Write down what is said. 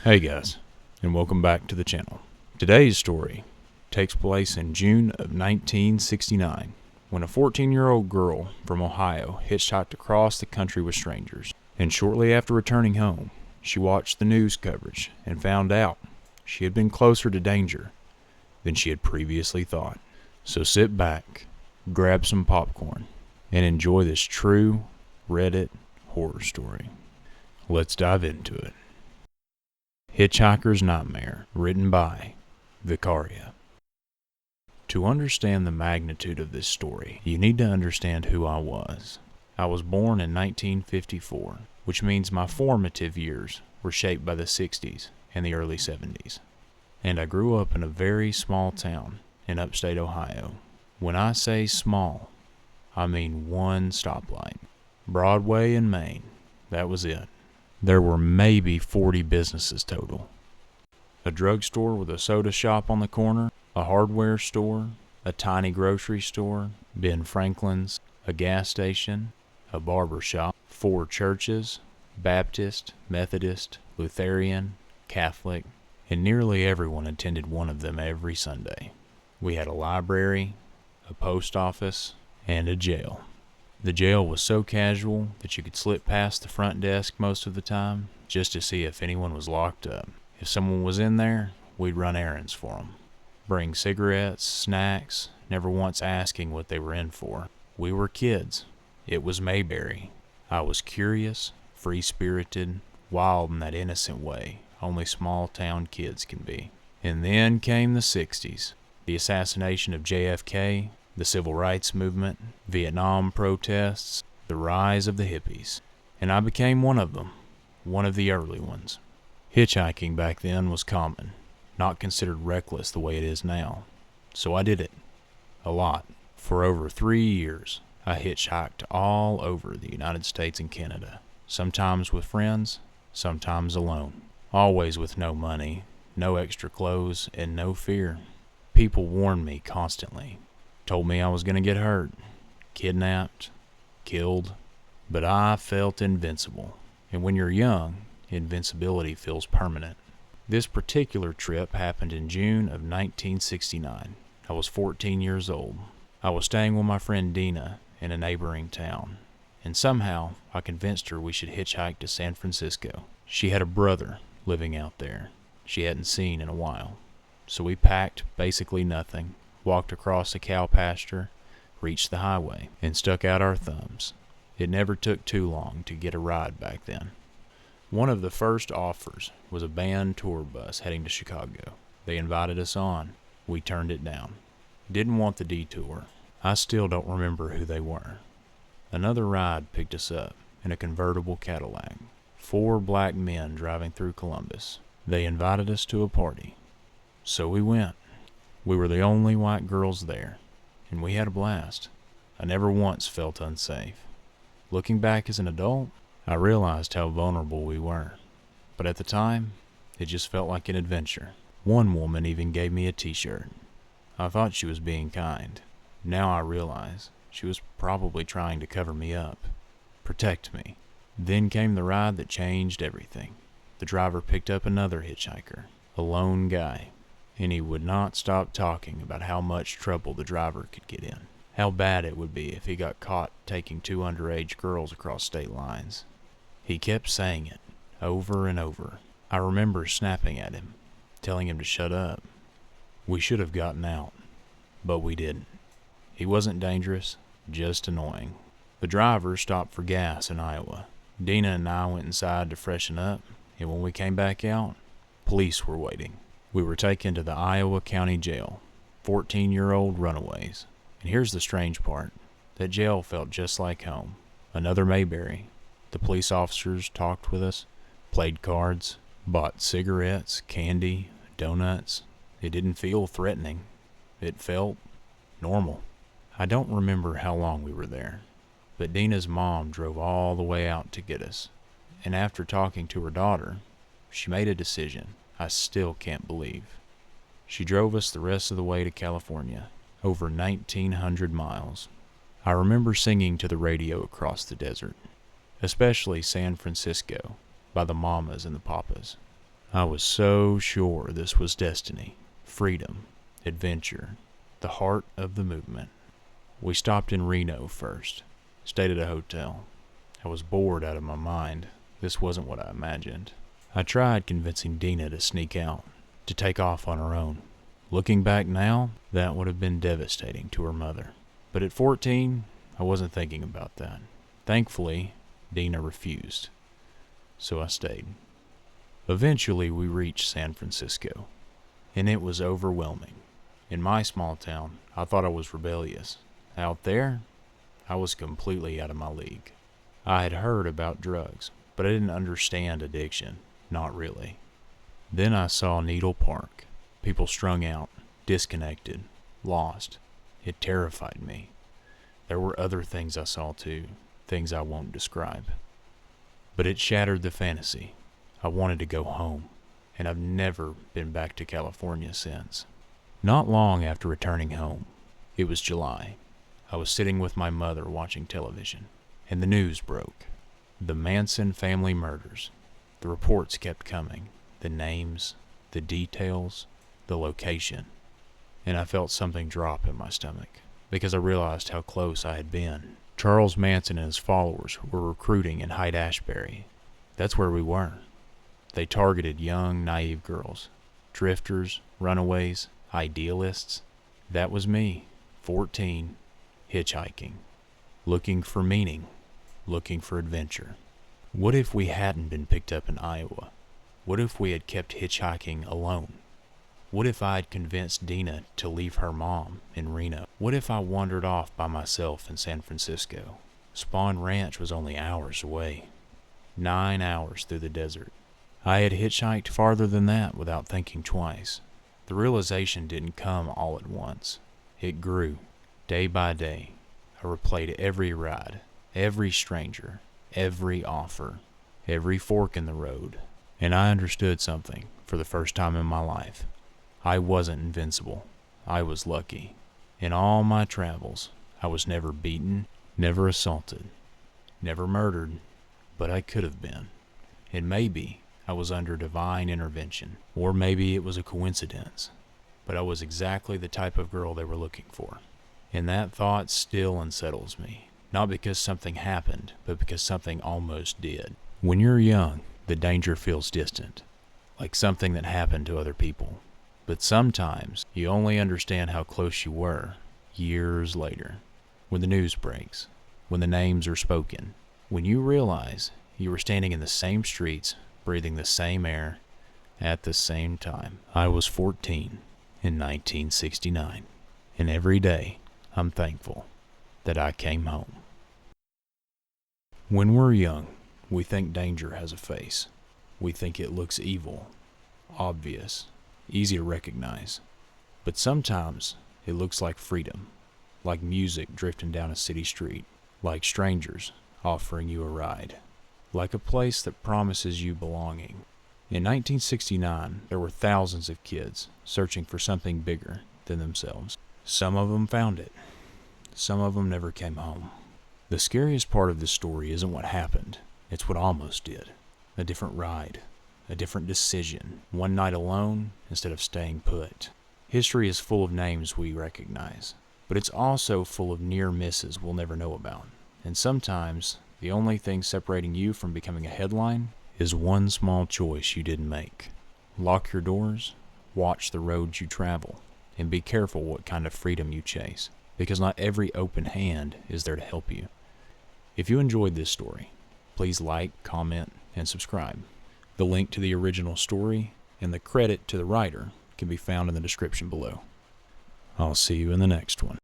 Hey guys, and welcome back to the channel. Today's story takes place in June of 1969, when a 14-year-old girl from Ohio hitchhiked across the country with strangers. And shortly after returning home, she watched the news coverage and found out she had been closer to danger than she had previously thought. So sit back, grab some popcorn, and enjoy this true Reddit horror story. Let's dive into it. Hitchhiker's Nightmare, written by Vicaria. To understand the magnitude of this story, you need to understand who I was. I was born in 1954, which means my formative years were shaped by the 60s and the early 70s. And I grew up in a very small town in upstate Ohio. When I say small, I mean one stoplight. Broadway and Main, that was it. There were maybe 40 businesses total. A drugstore with a soda shop on the corner, a hardware store, a tiny grocery store, Ben Franklin's, a gas station, a barber shop, 4 churches, Baptist, Methodist, Lutheran, Catholic, and nearly everyone attended one of them every Sunday. We had a library, a post office, and a jail. The jail was so casual that you could slip past the front desk most of the time just to see if anyone was locked up. If someone was in there, we'd run errands for them. Bring cigarettes, snacks, never once asking what they were in for. We were kids. It was Mayberry. I was curious, free-spirited, wild in that innocent way only small-town kids can be. And then came the 60s. The assassination of JFK, the Civil Rights Movement, Vietnam protests, the rise of the hippies. And I became one of them, one of the early ones. Hitchhiking back then was common, not considered reckless the way it is now. So I did it. A lot. For over 3 years, I hitchhiked all over the United States and Canada. Sometimes with friends, sometimes alone. Always with no money, no extra clothes, and no fear. People warned me constantly. Told me I was going to get hurt, kidnapped, killed, but I felt invincible. And when you're young, invincibility feels permanent. This particular trip happened in June of 1969. I was 14 years old. I was staying with my friend Dina in a neighboring town, and somehow I convinced her we should hitchhike to San Francisco. She had a brother living out there she hadn't seen in a while. So we packed basically nothing, walked across a cow pasture, reached the highway, and stuck out our thumbs. It never took too long to get a ride back then. One of the first offers was a band tour bus heading to Chicago. They invited us on. We turned it down. Didn't want the detour. I still don't remember who they were. Another ride picked us up in a convertible Cadillac. 4 black men driving through Columbus. They invited us to a party. So we went. We were the only white girls there, and we had a blast. I never once felt unsafe. Looking back as an adult, I realized how vulnerable we were. But at the time, it just felt like an adventure. One woman even gave me a t-shirt. I thought she was being kind. Now I realize she was probably trying to cover me up, protect me. Then came the ride that changed everything. The driver picked up another hitchhiker, a lone guy. And he would not stop talking about how much trouble the driver could get in. How bad it would be if he got caught taking 2 underage girls across state lines. He kept saying it, over and over. I remember snapping at him, telling him to shut up. We should have gotten out, but we didn't. He wasn't dangerous, just annoying. The driver stopped for gas in Iowa. Dina and I went inside to freshen up, and when we came back out, police were waiting. We were taken to the Iowa County Jail, 14-year-old runaways. And here's the strange part. That jail felt just like home. Another Mayberry. The police officers talked with us, played cards, bought cigarettes, candy, donuts. It didn't feel threatening. It felt normal. I don't remember how long we were there, but Dina's mom drove all the way out to get us. And after talking to her daughter, she made a decision I still can't believe. She drove us the rest of the way to California, over 1,900 miles. I remember singing to the radio across the desert, especially San Francisco by the Mamas and the Papas. I was so sure this was destiny, freedom, adventure, the heart of the movement. We stopped in Reno first, stayed at a hotel. I was bored out of my mind. This wasn't what I imagined. I tried convincing Dina to sneak out, to take off on her own. Looking back now, that would have been devastating to her mother. But at 14, I wasn't thinking about that. Thankfully, Dina refused. So I stayed. Eventually, we reached San Francisco, and it was overwhelming. In my small town, I thought I was rebellious. Out there, I was completely out of my league. I had heard about drugs, but I didn't understand addiction. Not really. Then I saw Needle Park. People strung out, disconnected, lost. It terrified me. There were other things I saw too, things I won't describe. But it shattered the fantasy. I wanted to go home, and I've never been back to California since. Not long after returning home, it was July. I was sitting with my mother watching television, and the news broke. The Manson family murders. The reports kept coming, the names, the details, the location, and I felt something drop in my stomach because I realized how close I had been. Charles Manson and his followers were recruiting in Haight-Ashbury. That's where we were. They targeted young, naive girls, drifters, runaways, idealists. That was me, 14, hitchhiking, looking for meaning, looking for adventure. What if we hadn't been picked up in Iowa? What if we had kept hitchhiking alone? What if I had convinced Dina to leave her mom in Reno? What if I wandered off by myself in San Francisco? Spawn Ranch was only hours away. 9 hours through the desert. I had hitchhiked farther than that without thinking twice. The realization didn't come all at once. It grew, day by day. I replayed every ride, every stranger, every offer, every fork in the road. And I understood something for the first time in my life. I wasn't invincible. I was lucky. In all my travels, I was never beaten, never assaulted, never murdered, but I could have been. And maybe I was under divine intervention, or maybe it was a coincidence, but I was exactly the type of girl they were looking for. And that thought still unsettles me, not because something happened, but because something almost did. When you're young, the danger feels distant, like something that happened to other people. But sometimes you only understand how close you were years later, when the news breaks, when the names are spoken, when you realize you were standing in the same streets, breathing the same air, at the same time. I was 14 in 1969, and every day I'm thankful that I came home. When we're young, we think danger has a face. We think it looks evil, obvious, easy to recognize. But sometimes it looks like freedom, like music drifting down a city street, like strangers offering you a ride, like a place that promises you belonging. In 1969, there were thousands of kids searching for something bigger than themselves. Some of them found it. Some of them never came home. The scariest part of this story isn't what happened, it's what almost did. A different ride, a different decision, one night alone instead of staying put. History is full of names we recognize, but it's also full of near misses we'll never know about. And sometimes, the only thing separating you from becoming a headline is one small choice you didn't make. Lock your doors, watch the roads you travel, and be careful what kind of freedom you chase, because not every open hand is there to help you. If you enjoyed this story, please like, comment, and subscribe. The link to the original story and the credit to the writer can be found in the description below. I'll see you in the next one.